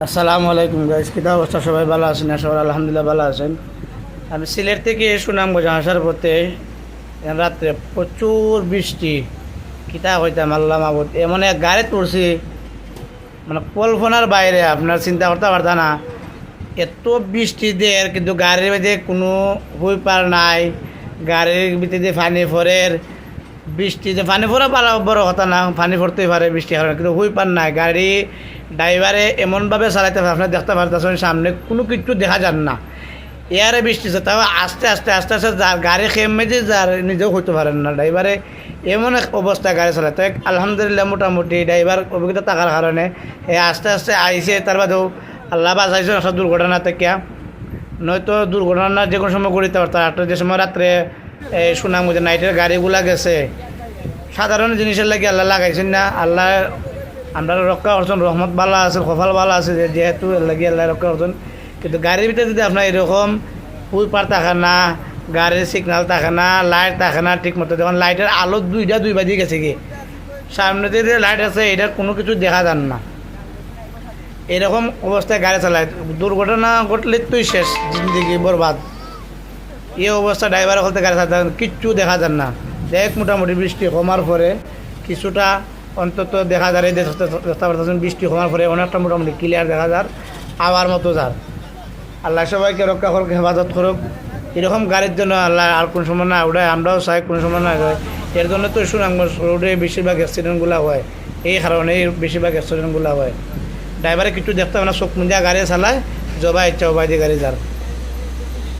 আসসালামু আলাইকুম গাইস, কী অবস্থা? সবাই ভালো আছেন? সবাই আলহামদুলিল্লাহ ভালো আছেন। আমি সিলেট থেকে সুনামগঞ্জ আসার পথে রাত্রে প্রচুর বৃষ্টি, কিতা হইতাম আল্লাহ মাহবুদ, এমন এক গাড়ি তুলছি মানে কল্পনার বাইরে, আপনার চিন্তা করতে পারতা না। এত বৃষ্টি দিয়ে কিন্তু গাড়ির মধ্যে কোনো হুইপার নাই, গাড়ির ভিতরে পানি ফরের, বৃষ্টিতে পানি পড়া পারা বড় কথা না, পানি পড়তেই পারে বৃষ্টি কারণে, কিন্তু হুইপার নাই। গাড়ি ড্রাইভারে এমনভাবে চালাইতে পারে, আপনার দেখতে পারতেছেন সামনে কোনো কিছু দেখা যান না, এয়ারে বৃষ্টি হচ্ছে, তাও আস্তে আস্তে আস্তে আস্তে যার গাড়ি খেমে যে যার নিজেও হইতে পারেন না ড্রাইভারে, এমন এক অবস্থায় গাড়ি চালায়। তো আলহামদুলিল্লাহ মোটামুটি ড্রাইভার অভিজ্ঞতা থাকার কারণে আস্তে আস্তে আইসে, তার বাদেও আল্লাহ বাঁচাইছে সব দুর্ঘটনা থেকে, নয়তো দুর্ঘটনা যে কোনো সময় গড়িতে পারতাম। একটা যে সময় রাত্রে এই সুনামগঞ্জে নাইটের গাড়িগুলা গেছে, সাধারণ জিনিসের লাগে আল্লাহ লাগাইছেন না, আল্লাহ আমরা রক্ষা করছেন, রহমত ভালো আছে, কপাল ভালো আছে, যেহেতু লাগে আল্লাহ রক্ষা করছেন। কিন্তু গাড়ির ভিতরে যদি আপনার এরকম হুইপার থাকে না, গাড়ির সিগনাল থাকে না, লাইট থাকে না ঠিক মতো, যখন লাইটের আলো দুই বাজে গেছে কি, সামনে যে লাইট আছে এটার কোনো কিছু দেখা যান না, এরকম অবস্থায় গাড়ি চালায়, দুর্ঘটনা ঘটলে তুই শেষ, জিন্দিগি বরবাদ। এই অবস্থা ড্রাইভার হতে গাড়ি চালাতে কিচ্ছু দেখা যান না। দেখ মোটামুটি বৃষ্টি কমার পরে কিছুটা অন্তত দেখা যায়, দেখতে পারতেছেন বৃষ্টি কমার পরে অনেকটা মোটামুটি ক্লিয়ার দেখা যার, আবার মতো যার। আল্লাহ সবাইকে রক্ষা করুক, হেফাজত করুক। এরকম গাড়ির জন্য আল্লাহ আর কোন সময় না উঠায়, আমরাও চাই কোন সময় না হয়। এর জন্য তো সুনামগঞ্জ রোডে বেশিরভাগ অ্যাক্সিডেন্টগুলো হয়, এই কারণে বেশিরভাগ অ্যাক্সিডেন্টগুলো হয়। ড্রাইভারে কিছু দেখতে হবে না, চোখ মুঞ্জা গাড়ি চালায়, জবা ইচ্ছা ওবাই দিয়ে গাড়ি যার।